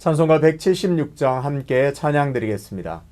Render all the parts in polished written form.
찬송가 176장 함께 찬양 드리겠습니다.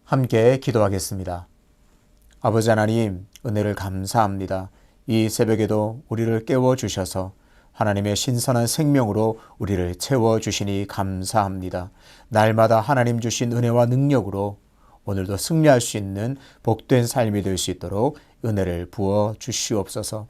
함께 기도하겠습니다. 아버지 하나님, 은혜를 감사합니다. 이 새벽에도 우리를 깨워주셔서 하나님의 신선한 생명으로 우리를 채워주시니 감사합니다. 날마다 하나님 주신 은혜와 능력으로 오늘도 승리할 수 있는 복된 삶이 될 수 있도록 은혜를 부어 주시옵소서.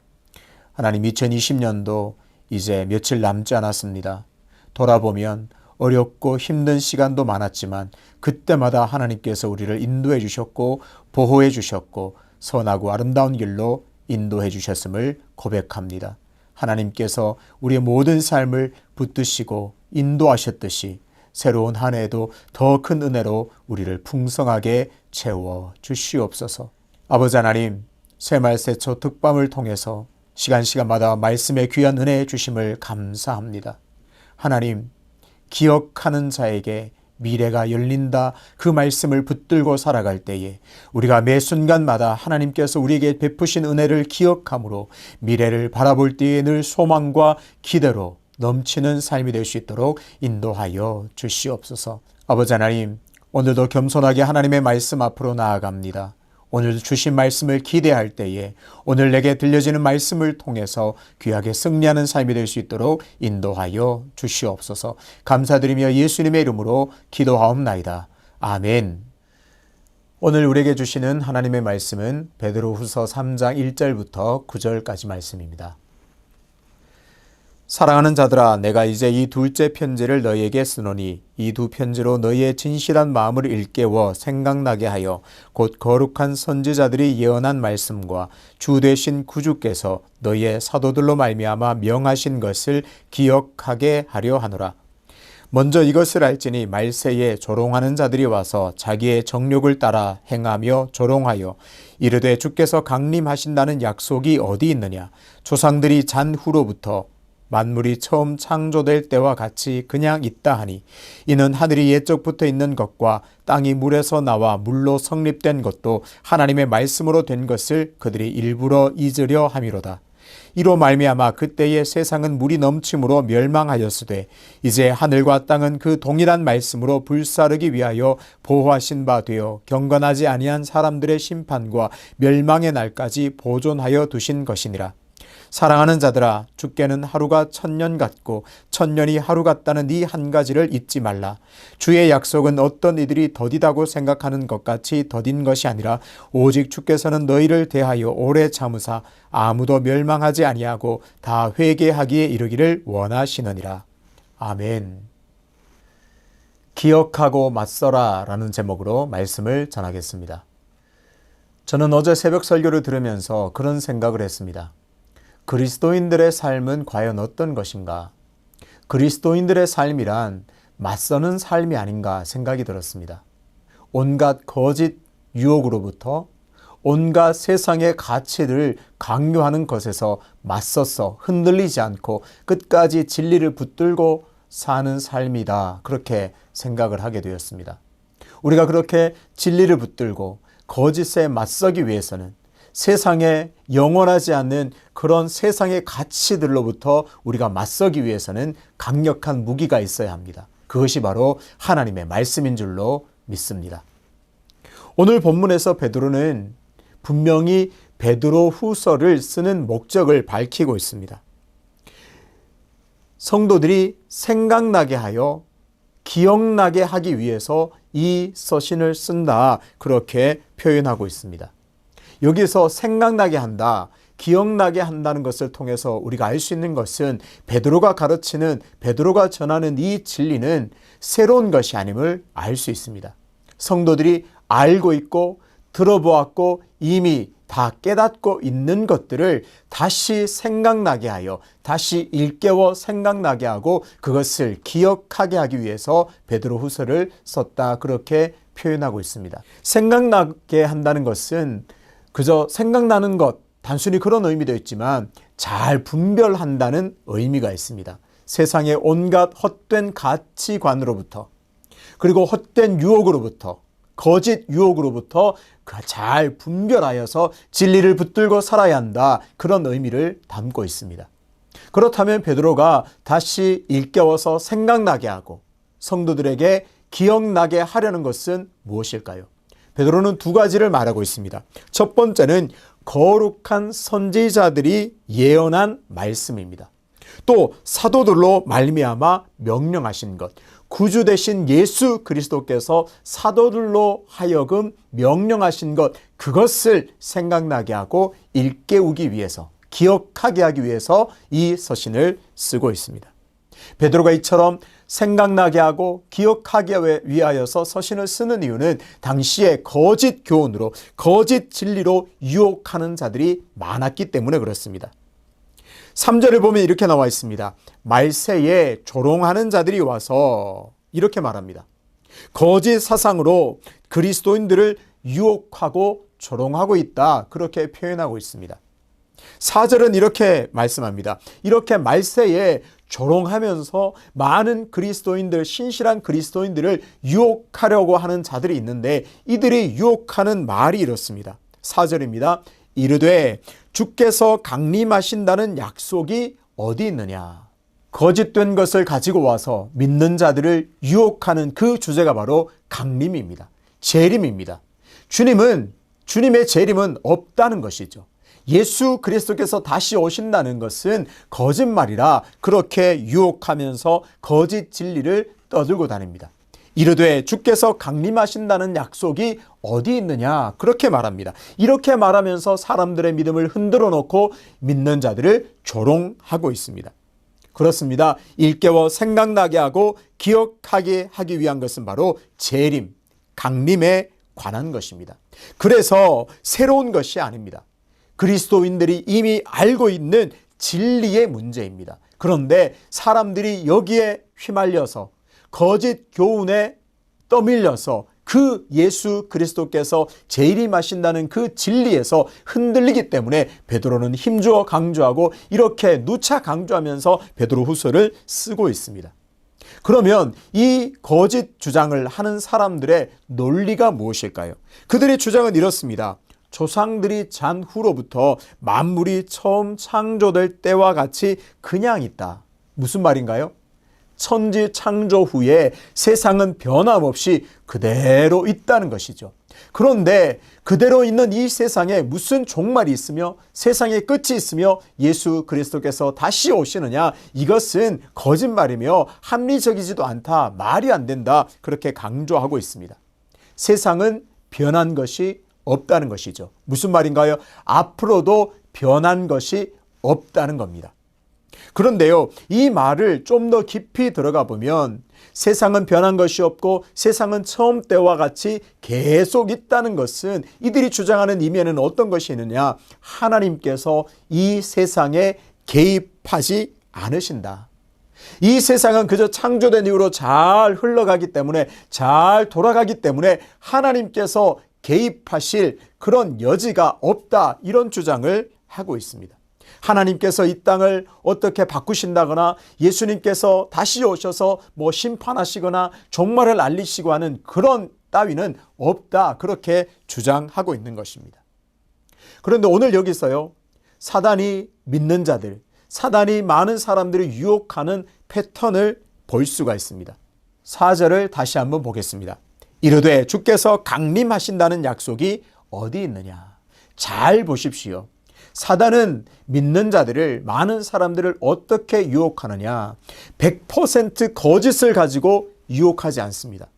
하나님, 2020년도 이제 며칠 남지 않았습니다. 돌아보면 어렵고 힘든 시간도 많았지만 그때마다 하나님께서 우리를 인도해 주셨고 보호해 주셨고 선하고 아름다운 길로 인도해 주셨음을 고백합니다. 하나님께서 우리의 모든 삶을 붙드시고 인도하셨듯이 새로운 한 해에도 더 큰 은혜로 우리를 풍성하게 채워 주시옵소서. 아버지 하나님, 새말새초 특밤을 통해서 시간마다 말씀의 귀한 은혜 주심을 감사합니다. 하나님, 기억하는 자에게 미래가 열린다, 그 말씀을 붙들고 살아갈 때에 우리가 매 순간마다 하나님께서 우리에게 베푸신 은혜를 기억함으로 미래를 바라볼 때에 늘 소망과 기대로 넘치는 삶이 될 수 있도록 인도하여 주시옵소서. 아버지 하나님, 오늘도 겸손하게 하나님의 말씀 앞으로 나아갑니다. 오늘 주신 말씀을 기대할 때에 오늘 내게 들려지는 말씀을 통해서 귀하게 승리하는 삶이 될 수 있도록 인도하여 주시옵소서. 감사드리며 예수님의 이름으로 기도하옵나이다. 아멘. 오늘 우리에게 주시는 하나님의 말씀은 베드로후서 3장 1절부터 9절까지 말씀입니다. 사랑하는 자들아, 내가 이제 이 둘째 편지를 너희에게 쓰노니 이 두 편지로 너희의 진실한 마음을 일깨워 생각나게 하여 곧 거룩한 선지자들이 예언한 말씀과 주 되신 구주께서 너희의 사도들로 말미암아 명하신 것을 기억하게 하려 하노라. 먼저 이것을 알지니 말세에 조롱하는 자들이 와서 자기의 정욕을 따라 행하며 조롱하여 이르되 주께서 강림하신다는 약속이 어디 있느냐. 조상들이 잔 후로부터 만물이 처음 창조될 때와 같이 그냥 있다 하니 이는 하늘이 옛적부터 있는 것과 땅이 물에서 나와 물로 성립된 것도 하나님의 말씀으로 된 것을 그들이 일부러 잊으려 함이로다. 이로 말미암아 그때의 세상은 물이 넘침으로 멸망하였으되 이제 하늘과 땅은 그 동일한 말씀으로 불사르기 위하여 보호하신 바 되어 경건하지 아니한 사람들의 심판과 멸망의 날까지 보존하여 두신 것이니라. 사랑하는 자들아, 주께는 하루가 천년 같고 천년이 하루 같다는 이 한 가지를 잊지 말라. 주의 약속은 어떤 이들이 더디다고 생각하는 것 같이 더딘 것이 아니라 오직 주께서는 너희를 대하여 오래 참으사 아무도 멸망하지 아니하고 다 회개하기에 이르기를 원하시느니라. 아멘. 기억하고 맞서라 라는 제목으로 말씀을 전하겠습니다. 저는 어제 새벽 설교를 들으면서 그런 생각을 했습니다. 그리스도인들의 삶은 과연 어떤 것인가? 그리스도인들의 삶이란 맞서는 삶이 아닌가 생각이 들었습니다. 온갖 거짓 유혹으로부터 온갖 세상의 가치를 강요하는 것에서 맞서서 흔들리지 않고 끝까지 진리를 붙들고 사는 삶이다. 그렇게 생각을 하게 되었습니다. 우리가 그렇게 진리를 붙들고 거짓에 맞서기 위해서는 세상에 영원하지 않는 그런 세상의 가치들로부터 우리가 맞서기 위해서는 강력한 무기가 있어야 합니다. 그것이 바로 하나님의 말씀인 줄로 믿습니다. 오늘 본문에서 베드로는 분명히 베드로 후서를 쓰는 목적을 밝히고 있습니다. 성도들이 생각나게 하여 기억나게 하기 위해서 이 서신을 쓴다. 그렇게 표현하고 있습니다. 여기서 생각나게 한다, 기억나게 한다는 것을 통해서 우리가 알 수 있는 것은 베드로가 가르치는, 베드로가 전하는 이 진리는 새로운 것이 아님을 알 수 있습니다. 성도들이 알고 있고 들어보았고 이미 다 깨닫고 있는 것들을 다시 생각나게 하여 다시 일깨워 생각나게 하고 그것을 기억하게 하기 위해서 베드로 후서를 썼다. 그렇게 표현하고 있습니다. 생각나게 한다는 것은 그저 생각나는 것, 단순히 그런 의미도 있지만 잘 분별한다는 의미가 있습니다. 세상의 온갖 헛된 가치관으로부터 그리고 헛된 유혹으로부터 거짓 유혹으로부터 잘 분별하여서 진리를 붙들고 살아야 한다. 그런 의미를 담고 있습니다. 그렇다면 베드로가 다시 일깨워서 생각나게 하고 성도들에게 기억나게 하려는 것은 무엇일까요? 베드로는 두 가지를 말하고 있습니다. 첫 번째는 거룩한 선지자들이 예언한 말씀입니다. 또 사도들로 말미암아 명령하신 것, 구주 되신 예수 그리스도께서 사도들로 하여금 명령하신 것, 그것을 생각나게 하고 일깨우기 위해서, 기억하게 하기 위해서 이 서신을 쓰고 있습니다. 베드로가 이처럼 생각나게 하고 기억하기 위하여서 서신을 쓰는 이유는 당시에 거짓 교훈으로 거짓 진리로 유혹하는 자들이 많았기 때문에 그렇습니다. 3절을 보면 이렇게 나와 있습니다. 말세에 조롱하는 자들이 와서 이렇게 말합니다. 거짓 사상으로 그리스도인들을 유혹하고 조롱하고 있다. 그렇게 표현하고 있습니다. 4절은 이렇게 말씀합니다. 이렇게 말세에 조롱하면서 많은 그리스도인들, 신실한 그리스도인들을 유혹하려고 하는 자들이 있는데 이들이 유혹하는 말이 이렇습니다. 4절입니다. 이르되 주께서 강림하신다는 약속이 어디 있느냐. 거짓된 것을 가지고 와서 믿는 자들을 유혹하는 그 주제가 바로 강림입니다. 재림입니다. 주님의 재림은 없다는 것이죠. 예수 그리스도께서 다시 오신다는 것은 거짓말이라 그렇게 유혹하면서 거짓 진리를 떠들고 다닙니다. 이르되 주께서 강림하신다는 약속이 어디 있느냐 그렇게 말합니다. 이렇게 말하면서 사람들의 믿음을 흔들어 놓고 믿는 자들을 조롱하고 있습니다. 그렇습니다. 일깨워 생각나게 하고 기억하게 하기 위한 것은 바로 재림, 강림에 관한 것입니다. 그래서 새로운 것이 아닙니다. 그리스도인들이 이미 알고 있는 진리의 문제입니다. 그런데 사람들이 여기에 휘말려서 거짓 교훈에 떠밀려서 그 예수 그리스도께서 재림하신다는 그 진리에서 흔들리기 때문에 베드로는 힘주어 강조하고 이렇게 누차 강조하면서 베드로 후서를 쓰고 있습니다. 그러면 이 거짓 주장을 하는 사람들의 논리가 무엇일까요? 그들의 주장은 이렇습니다. 조상들이 잔 후로부터 만물이 처음 창조될 때와 같이 그냥 있다. 무슨 말인가요? 천지 창조 후에 세상은 변함없이 그대로 있다는 것이죠. 그런데 그대로 있는 이 세상에 무슨 종말이 있으며 세상에 끝이 있으며 예수 그리스도께서 다시 오시느냐, 이것은 거짓말이며 합리적이지도 않다, 말이 안 된다, 그렇게 강조하고 있습니다. 세상은 변한 것이 없다는 것이죠. 무슨 말인가요? 앞으로도 변한 것이 없다는 겁니다. 그런데요, 이 말을 좀 더 깊이 들어가 보면 세상은 변한 것이 없고 세상은 처음 때와 같이 계속 있다는 것은, 이들이 주장하는 이면에는 어떤 것이 있느냐, 하나님께서 이 세상에 개입하지 않으신다. 이 세상은 그저 창조된 이후로 잘 흘러가기 때문에, 잘 돌아가기 때문에 하나님께서 개입하실 그런 여지가 없다, 이런 주장을 하고 있습니다. 하나님께서 이 땅을 어떻게 바꾸신다거나 예수님께서 다시 오셔서 심판하시거나 종말을 알리시고 하는 그런 따위는 없다, 그렇게 주장하고 있는 것입니다. 그런데 오늘 여기서요, 사단이 믿는 자들, 사단이 많은 사람들을 유혹하는 패턴을 볼 수가 있습니다. 4절을 다시 한번 보겠습니다. 이르되 주께서 강림하신다는 약속이 어디 있느냐. 잘 보십시오. 사단은 믿는 자들을, 많은 사람들을 어떻게 유혹하느냐, 100% 거짓을 가지고 유혹하지 않습니다.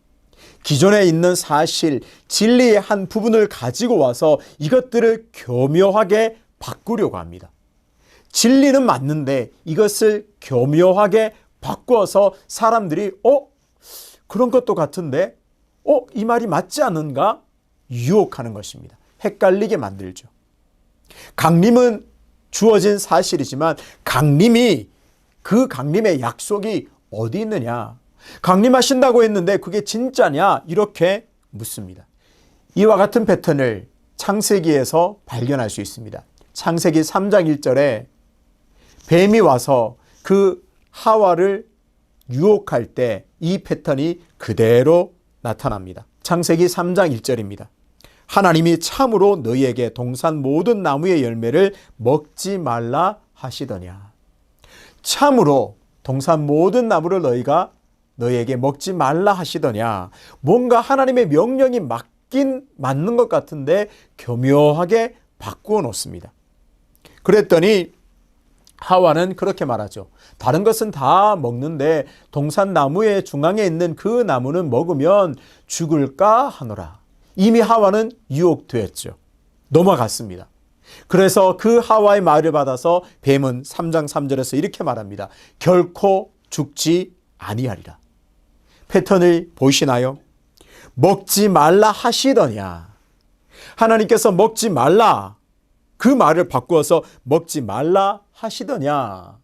기존에 있는 사실, 진리의 한 부분을 가지고 와서 이것들을 교묘하게 바꾸려고 합니다. 진리는 맞는데 이것을 교묘하게 바꾸어서 사람들이 그런 것도 같은데 이 말이 맞지 않은가, 유혹하는 것입니다. 헷갈리게 만들죠. 강림은 주어진 사실이지만 그 강림의 약속이 어디 있느냐, 강림하신다고 했는데 그게 진짜냐, 이렇게 묻습니다. 이와 같은 패턴을 창세기에서 발견할 수 있습니다. 창세기 3장 1절에 뱀이 와서 그 하와를 유혹할 때 이 패턴이 그대로 나타납니다. 창세기 3장 1절입니다. 하나님이 참으로 너희에게 동산 모든 나무의 열매를 먹지 말라 하시더냐. 참으로 동산 모든 나무를 너희에게 먹지 말라 하시더냐. 뭔가 하나님의 명령이 맞는 것 같은데 교묘하게 바꾸어 놓습니다. 그랬더니 하와는 그렇게 말하죠. 다른 것은 다 먹는데 동산 나무의 중앙에 있는 그 나무는 먹으면 죽을까 하노라. 이미 하와는 유혹되었죠. 넘어갔습니다. 그래서 그 하와의 말을 받아서 뱀은 3장 3절에서 이렇게 말합니다. 결코 죽지 아니하리라. 패턴을 보시나요? 먹지 말라 하시더냐. 하나님께서 먹지 말라, 그 말을 바꾸어서 먹지 말라 하시더냐.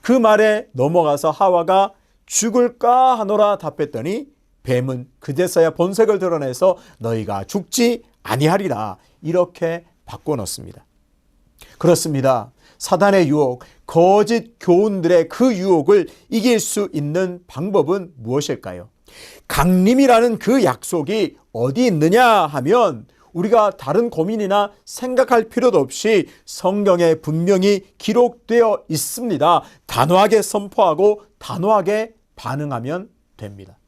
그 말에 넘어가서 하와가 죽을까 하노라 답했더니 뱀은 그제서야 본색을 드러내서 너희가 죽지 아니하리라, 이렇게 바꿔놓습니다. 그렇습니다. 사단의 유혹, 거짓 교훈들의 그 유혹을 이길 수 있는 방법은 무엇일까요? 강림이라는 그 약속이 어디 있느냐 하면 우리가 다른 고민이나 생각할 필요도 없이 성경에 분명히 기록되어 있습니다. 단호하게 선포하고 단호하게 반응하면 됩니다.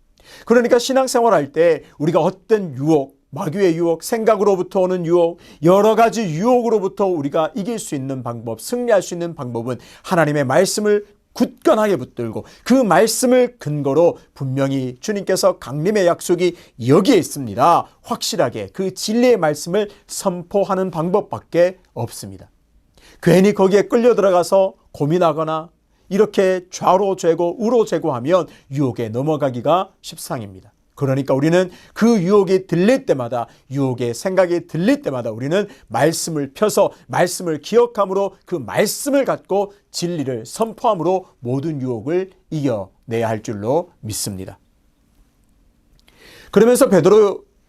그러니까 신앙생활할 때 우리가 어떤 유혹, 마귀의 유혹, 생각으로부터 오는 유혹, 여러 가지 유혹으로부터 우리가 이길 수 있는 방법, 승리할 수 있는 방법은 하나님의 말씀을 굳건하게 붙들고 그 말씀을 근거로 분명히 주님께서 강림의 약속이 여기에 있습니다, 확실하게 그 진리의 말씀을 선포하는 방법밖에 없습니다. 괜히 거기에 끌려 들어가서 고민하거나 이렇게 좌로 재고 우로 재고하면 유혹에 넘어가기가 십상입니다. 그러니까 우리는 그 유혹이 들릴 때마다, 유혹의 생각이 들릴 때마다 우리는 말씀을 펴서 말씀을 기억함으로 그 말씀을 갖고 진리를 선포함으로 모든 유혹을 이겨내야 할 줄로 믿습니다. 그러면서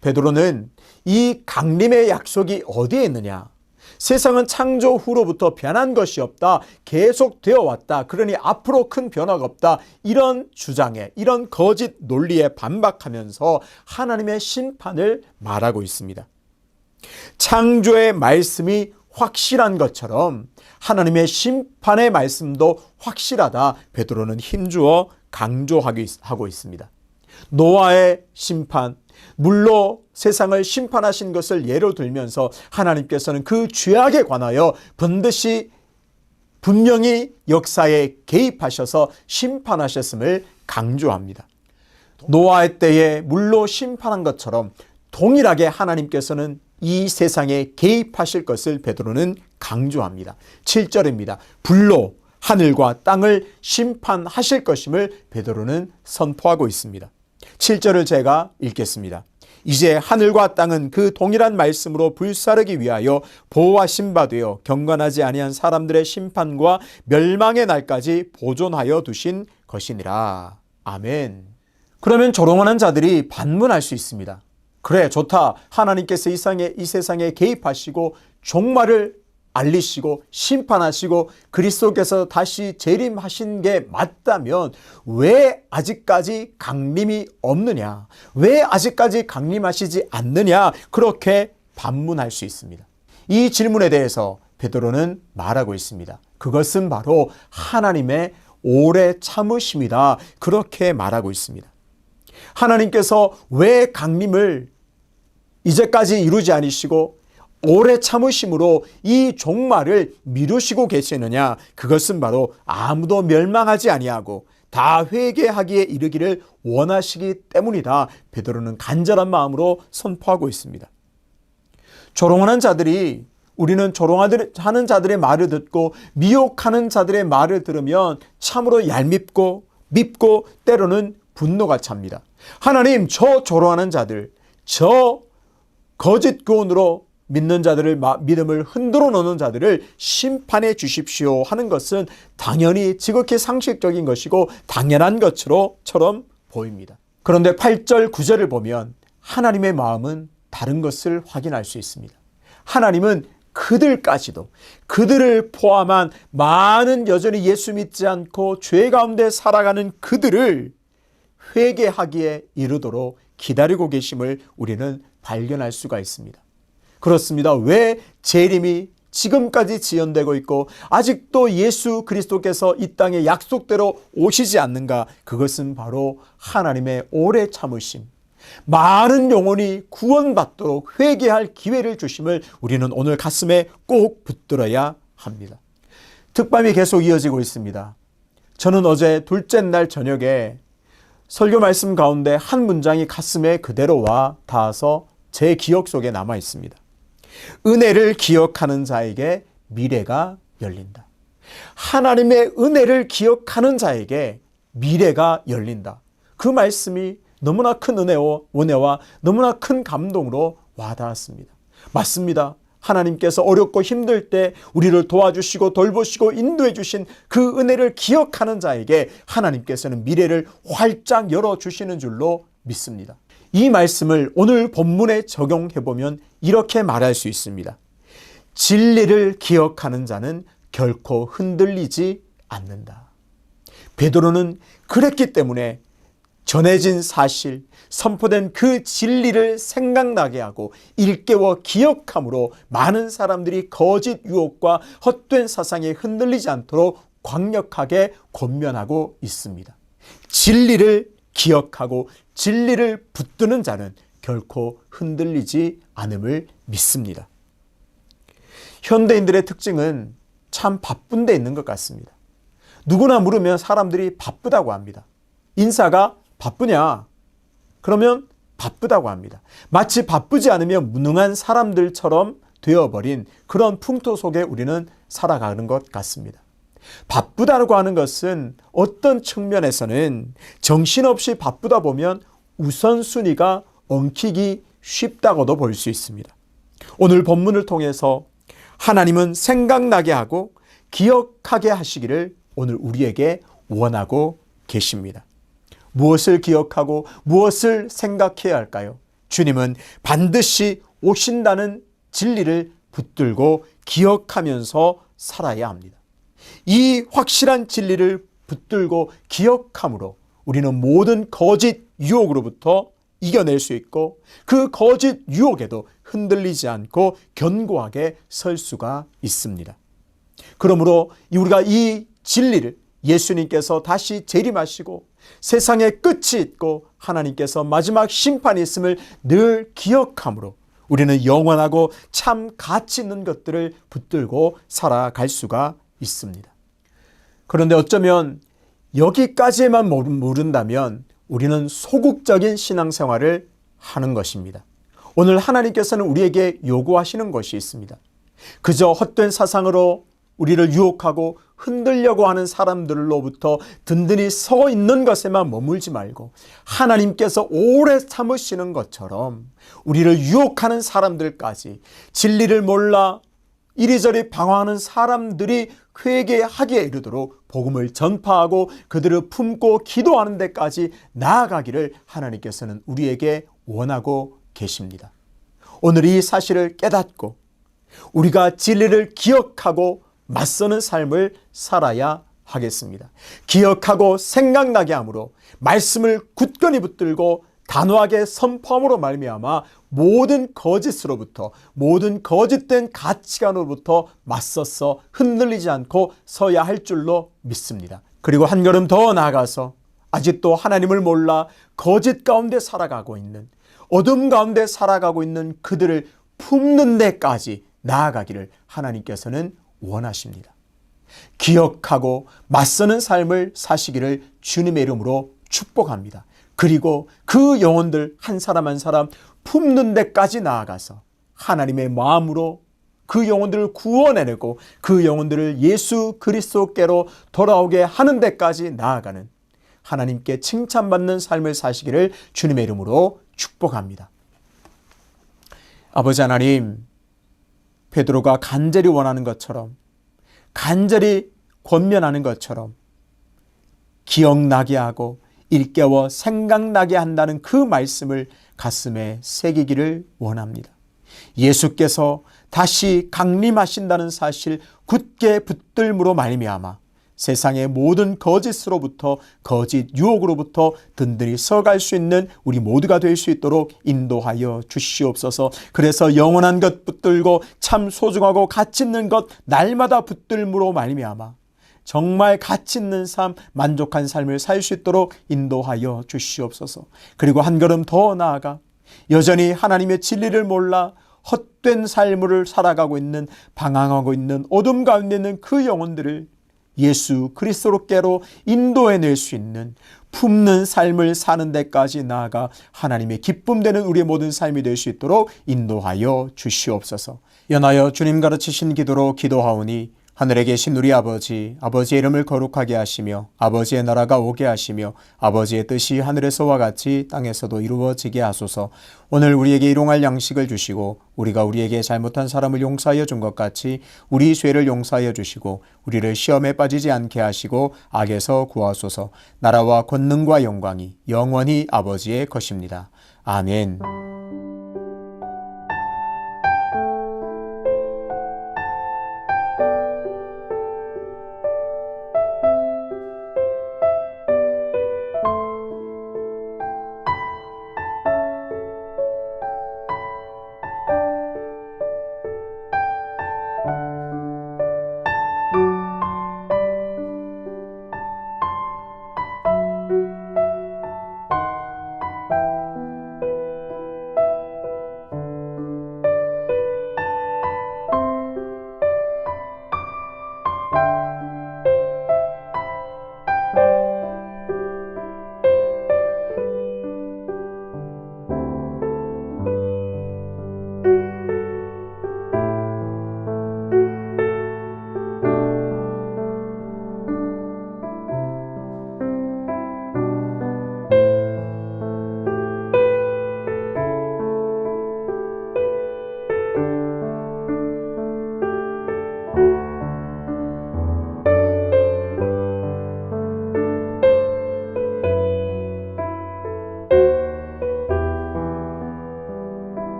베드로는 이 강림의 약속이 어디에 있느냐? 세상은 창조 후로부터 변한 것이 없다, 계속 되어 왔다, 그러니 앞으로 큰 변화가 없다, 이런 주장에, 이런 거짓 논리에 반박하면서 하나님의 심판을 말하고 있습니다. 창조의 말씀이 확실한 것처럼 하나님의 심판의 말씀도 확실하다, 베드로는 힘주어 강조하고 있습니다. 노아의 심판, 물로 세상을 심판하신 것을 예로 들면서 하나님께서는 그 죄악에 관하여 반드시 분명히 역사에 개입하셔서 심판하셨음을 강조합니다. 노아의 때에 물로 심판한 것처럼 동일하게 하나님께서는 이 세상에 개입하실 것을 베드로는 강조합니다. 7절입니다. 불로 하늘과 땅을 심판하실 것임을 베드로는 선포하고 있습니다. 7절을 제가 읽겠습니다. 이제 하늘과 땅은 그 동일한 말씀으로 불사르기 위하여 보호하신 바 되어 경건하지 아니한 사람들의 심판과 멸망의 날까지 보존하여 두신 것이니라. 아멘. 그러면 조롱하는 자들이 반문할 수 있습니다. 그래, 좋다. 하나님께서 이 세상에 개입하시고 종말을 알리시고 심판하시고 그리스도께서 다시 재림하신 게 맞다면 왜 아직까지 강림이 없느냐? 왜 아직까지 강림하시지 않느냐? 그렇게 반문할 수 있습니다. 이 질문에 대해서 베드로는 말하고 있습니다. 그것은 바로 하나님의 오래 참으심이다. 그렇게 말하고 있습니다. 하나님께서 왜 강림을 이제까지 이루지 않으시고 오래 참으심으로 이 종말을 미루시고 계시느냐? 그것은 바로 아무도 멸망하지 아니하고 다 회개하기에 이르기를 원하시기 때문이다. 베드로는 간절한 마음으로 선포하고 있습니다. 조롱하는 자들이, 우리는 조롱하는 자들의 말을 듣고 미혹하는 자들의 말을 들으면 참으로 얄밉고 밉고 때로는 분노가 찹니다. 하나님, 저 조롱하는 자들, 저 거짓 교훈으로 믿는 자들을, 믿음을 흔들어 놓는 자들을 심판해 주십시오 하는 것은 당연히 지극히 상식적인 것이고 당연한 것처럼 보입니다. 그런데 8절 9절을 보면 하나님의 마음은 다른 것을 확인할 수 있습니다. 하나님은 그들까지도, 그들을 포함한 많은 여전히 예수 믿지 않고 죄 가운데 살아가는 그들을 회개하기에 이르도록 기다리고 계심을 우리는 발견할 수가 있습니다. 그렇습니다. 왜 재림이 지금까지 지연되고 있고 아직도 예수 그리스도께서 이 땅에 약속대로 오시지 않는가? 그것은 바로 하나님의 오래 참으심, 많은 영혼이 구원받도록 회개할 기회를 주심을 우리는 오늘 가슴에 꼭 붙들어야 합니다. 특밤이 계속 이어지고 있습니다. 저는 어제 둘째 날 저녁에 설교 말씀 가운데 한 문장이 가슴에 그대로 와 닿아서 제 기억 속에 남아 있습니다. 은혜를 기억하는 자에게 미래가 열린다. 하나님의 은혜를 기억하는 자에게 미래가 열린다. 그 말씀이 너무나 큰 은혜와 너무나 큰 감동으로 와닿았습니다. 맞습니다. 하나님께서 어렵고 힘들 때 우리를 도와주시고 돌보시고 인도해 주신 그 은혜를 기억하는 자에게 하나님께서는 미래를 활짝 열어주시는 줄로 믿습니다. 이 말씀을 오늘 본문에 적용해보면 이렇게 말할 수 있습니다. 진리를 기억하는 자는 결코 흔들리지 않는다. 베드로는 그랬기 때문에 전해진 사실, 선포된 그 진리를 생각나게 하고 일깨워 기억함으로 많은 사람들이 거짓 유혹과 헛된 사상에 흔들리지 않도록 강력하게 권면하고 있습니다. 진리를 기억하고 진리를 붙드는 자는 결코 흔들리지 않음을 믿습니다. 현대인들의 특징은 참 바쁜 데 있는 것 같습니다. 누구나 물으면 사람들이 바쁘다고 합니다. 인사가 바쁘냐? 그러면 바쁘다고 합니다. 마치 바쁘지 않으면 무능한 사람들처럼 되어버린 그런 풍토 속에 우리는 살아가는 것 같습니다. 바쁘다고 하는 것은 어떤 측면에서는 정신없이 바쁘다 보면 우선순위가 엉키기 쉽다고도 볼 수 있습니다. 오늘 본문을 통해서 하나님은 생각나게 하고 기억하게 하시기를 오늘 우리에게 원하고 계십니다. 무엇을 기억하고 무엇을 생각해야 할까요? 주님은 반드시 오신다는 진리를 붙들고 기억하면서 살아야 합니다. 이 확실한 진리를 붙들고 기억함으로 우리는 모든 거짓 유혹으로부터 이겨낼 수 있고 그 거짓 유혹에도 흔들리지 않고 견고하게 설 수가 있습니다. 그러므로 우리가 이 진리를, 예수님께서 다시 재림하시고 세상의 끝이 있고 하나님께서 마지막 심판이 있음을 늘 기억함으로 우리는 영원하고 참 가치 있는 것들을 붙들고 살아갈 수가 있습니다. 그런데 어쩌면 여기까지만 모른다면 우리는 소극적인 신앙생활을 하는 것입니다. 오늘 하나님께서는 우리에게 요구하시는 것이 있습니다. 그저 헛된 사상으로 우리를 유혹하고 흔들려고 하는 사람들로부터 든든히 서 있는 것에만 머물지 말고 하나님께서 오래 참으시는 것처럼 우리를 유혹하는 사람들까지 진리를 몰라 이리저리 방황하는 사람들이 회개하기에 이르도록 복음을 전파하고 그들을 품고 기도하는 데까지 나아가기를 하나님께서는 우리에게 원하고 계십니다. 오늘 이 사실을 깨닫고 우리가 진리를 기억하고 맞서는 삶을 살아야 하겠습니다. 기억하고 생각나게 함으로 말씀을 굳건히 붙들고 단호하게 선포함으로 말미암아 모든 거짓으로부터 모든 거짓된 가치관으로부터 맞서서 흔들리지 않고 서야 할 줄로 믿습니다. 그리고 한 걸음 더 나아가서 아직도 하나님을 몰라 거짓 가운데 살아가고 있는 어둠 가운데 살아가고 있는 그들을 품는 데까지 나아가기를 하나님께서는 원하십니다. 기억하고 맞서는 삶을 사시기를 주님의 이름으로 축복합니다. 그리고 그 영혼들 한 사람 한 사람 품는 데까지 나아가서 하나님의 마음으로 그 영혼들을 구원해내고 그 영혼들을 예수 그리스도께로 돌아오게 하는 데까지 나아가는 하나님께 칭찬받는 삶을 사시기를 주님의 이름으로 축복합니다. 아버지 하나님, 베드로가 간절히 원하는 것처럼 간절히 권면하는 것처럼 기억나게 하고 일깨워 생각나게 한다는 그 말씀을 가슴에 새기기를 원합니다. 예수께서 다시 강림하신다는 사실 굳게 붙들므로 말미암아 세상의 모든 거짓으로부터 거짓 유혹으로부터 든든히 서갈 수 있는 우리 모두가 될 수 있도록 인도하여 주시옵소서. 그래서 영원한 것 붙들고 참 소중하고 가치 있는 것 날마다 붙들므로 말미암아 정말 가치 있는 삶, 만족한 삶을 살 수 있도록 인도하여 주시옵소서. 그리고 한 걸음 더 나아가 여전히 하나님의 진리를 몰라 헛된 삶을 살아가고 있는 방황하고 있는 어둠 가운데 있는 그 영혼들을 예수 그리스도께로 인도해낼 수 있는 품는 삶을 사는 데까지 나아가 하나님의 기쁨 되는 우리의 모든 삶이 될 수 있도록 인도하여 주시옵소서. 연하여 주님 가르치신 기도로 기도하오니 하늘에 계신 우리 아버지, 아버지의 이름을 거룩하게 하시며 아버지의 나라가 오게 하시며 아버지의 뜻이 하늘에서와 같이 땅에서도 이루어지게 하소서. 오늘 우리에게 일용할 양식을 주시고 우리가 우리에게 잘못한 사람을 용서하여 준 것 같이 우리 죄를 용서하여 주시고 우리를 시험에 빠지지 않게 하시고 악에서 구하소서. 나라와 권능과 영광이 영원히 아버지의 것입니다. 아멘.